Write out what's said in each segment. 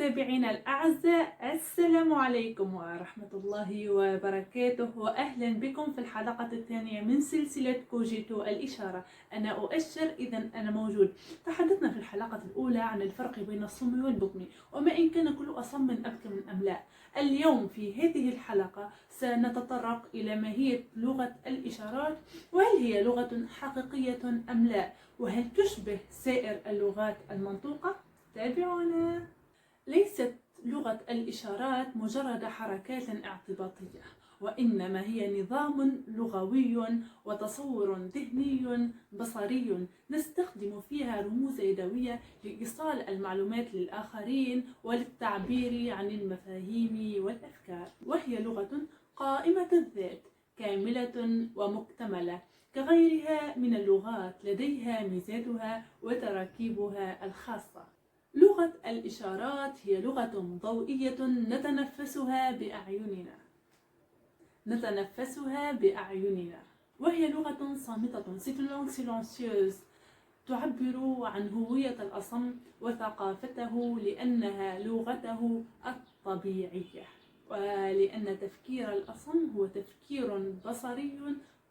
متابعينا الأعزاء، السلام عليكم ورحمة الله وبركاته، وأهلا بكم في الحلقة الثانية من سلسلة كوجيتو الإشارة. أنا أؤشر إذا أنا موجود. تحدثنا في الحلقة الأولى عن الفرق بين الصم والبكم، وما إن كان كل أصم أبكم أم لا. اليوم في هذه الحلقة سنتطرق إلى ماهية لغة الإشارات، وهل هي لغة حقيقية أم لا، وهل تشبه سائر اللغات المنطوقة؟ تابعونا. ليست لغة الإشارات مجرد حركات اعتباطية، وإنما هي نظام لغوي وتصور ذهني بصري نستخدم فيها رموز يدوية لإيصال المعلومات للآخرين وللتعبير عن المفاهيم والأفكار، وهي لغة قائمة الذات كاملة ومكتملة كغيرها من اللغات، لديها ميزاتها وتراكيبها الخاصة. لغة الإشارات هي لغة ضوئية نتنفسها بأعيننا، وهي لغة صامتة silencieuse تعبر عن هوية الأصم وثقافته، لأنها لغته الطبيعية، ولأن تفكير الأصم هو تفكير بصري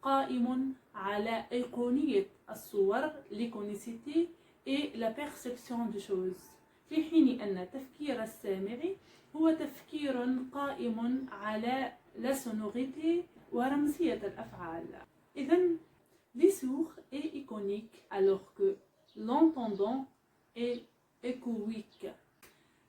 قائم على أيقونية الصور l'iconicité et la perception des choses، في حين أن تفكير السامع هو تفكير قائم على la sonorité ورمزية الأفعال. إذن le sourd est iconique alors que l'entendant est échoïque.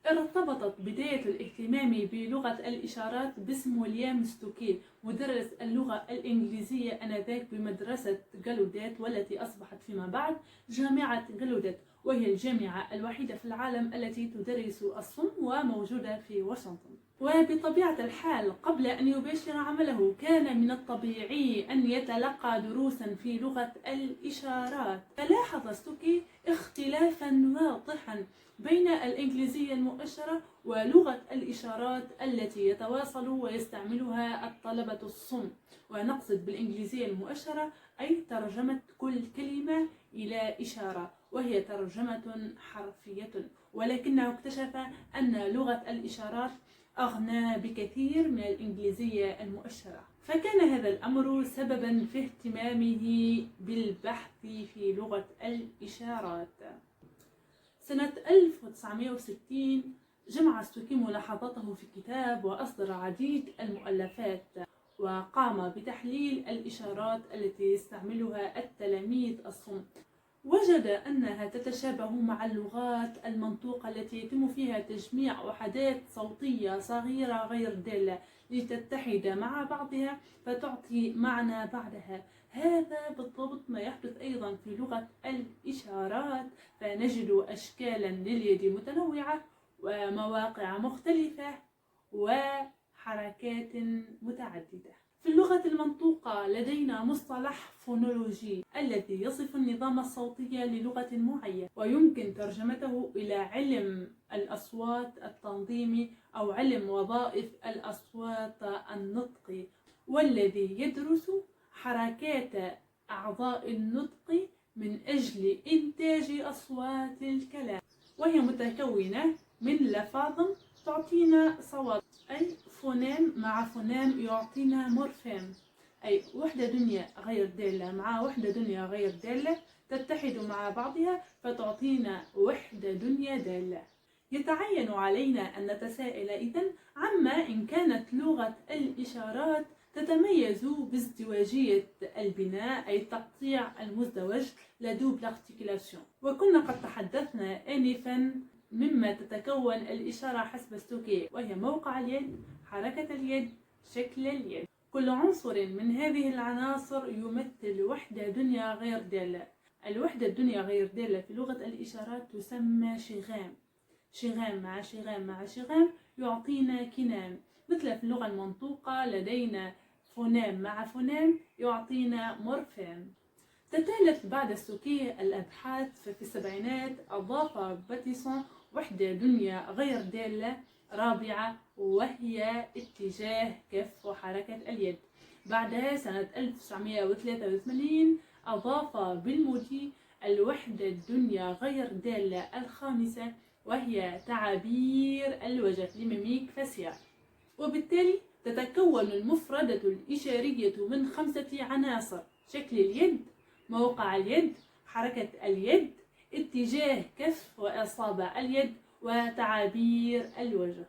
ارتبطت بداية الاهتمام بلغة الإشارات باسم ويليام ستوكي، مدرس اللغة الإنجليزية آنذاك بمدرسة غالوديت، والتي أصبحت فيما بعد جامعة غالوديت، وهي الجامعة الوحيدة في العالم التي تدرس الصم وموجودة في واشنطن. وبطبيعة الحال قبل أن يباشر عمله كان من الطبيعي أن يتلقى دروسا في لغة الإشارات، فلاحظ ستوكي اختلافا واضحا بين الإنجليزية المؤشرة ولغة الإشارات التي يتواصل ويستعملها الطلبة الصم. ونقصد بالإنجليزية المؤشرة أي ترجمة كل كلمة إلى إشارة، وهي ترجمة حرفية، ولكنه اكتشف أن لغة الإشارات أغنى بكثير من الإنجليزية المؤشرة، فكان هذا الأمر سببا في اهتمامه بالبحث في لغة الإشارات. سنة 1960 جمع ستوكي ملاحظاته في كتاب وأصدر عديد المؤلفات، وقام بتحليل الإشارات التي يستعملها التلاميذ الصم. وجد أنها تتشابه مع اللغات المنطوقة التي يتم فيها تجميع وحدات صوتية صغيرة غير دالة لتتحد مع بعضها فتعطي معنى بعدها. هذا بالضبط ما يحدث أيضا في لغة الإشارات، فنجد أشكالا لليد متنوعة ومواقع مختلفة وحركات متعددة. في اللغة المنطوقة لدينا مصطلح فونولوجي الذي يصف النظام الصوتي للغة معينة، ويمكن ترجمته إلى علم الأصوات التنظيمي أو علم وظائف الأصوات النطق، والذي يدرس حركات أعضاء النطق من أجل إنتاج أصوات الكلام، وهي متكونة من لفظ تعطينا صوت، أي فونيم مع فونيم يعطينا مورفيم، أي وحدة دنيا غير دالة مع وحدة دنيا غير دالة تتحد مع بعضها فتعطينا وحدة دنيا دالة. يتعين علينا أن نتساءل إذن عما إن كانت لغة الإشارات تتميز بازدواجية البناء، أي التقطيع المزدوج لا دوبل ارتيكولاسيون. وكنا قد تحدثنا آنفا مما تتكون الإشارة حسب ستوكي، وهي موقع اليد، حركة اليد، شكل اليد. كل عنصر من هذه العناصر يمثل وحدة دنيا غير دالة. الوحدة الدنيا غير دالة في لغة الإشارات تسمى شغام. شغام مع شغام مع شغام يعطينا كنام، مثل في اللغة المنطوقة لدينا فونام مع فونام يعطينا مورفيم. تتالت بعد ستوكي الأبحاث، ففي السبعينات أضاف باتيسون وحدة دنيا غير دالة رابعة، وهي اتجاه كف وحركة اليد. بعدها سنة 1983 أضاف بالمودي الوحدة الدنيا غير دالة الخامسة، وهي تعابير الوجه لميميك فاسيال. وبالتالي تتكون المفردة الإشارية من 5 عناصر: شكل اليد، موقع اليد، حركة اليد، اتجاه كف وإصابع اليد، وتعابير الوجه.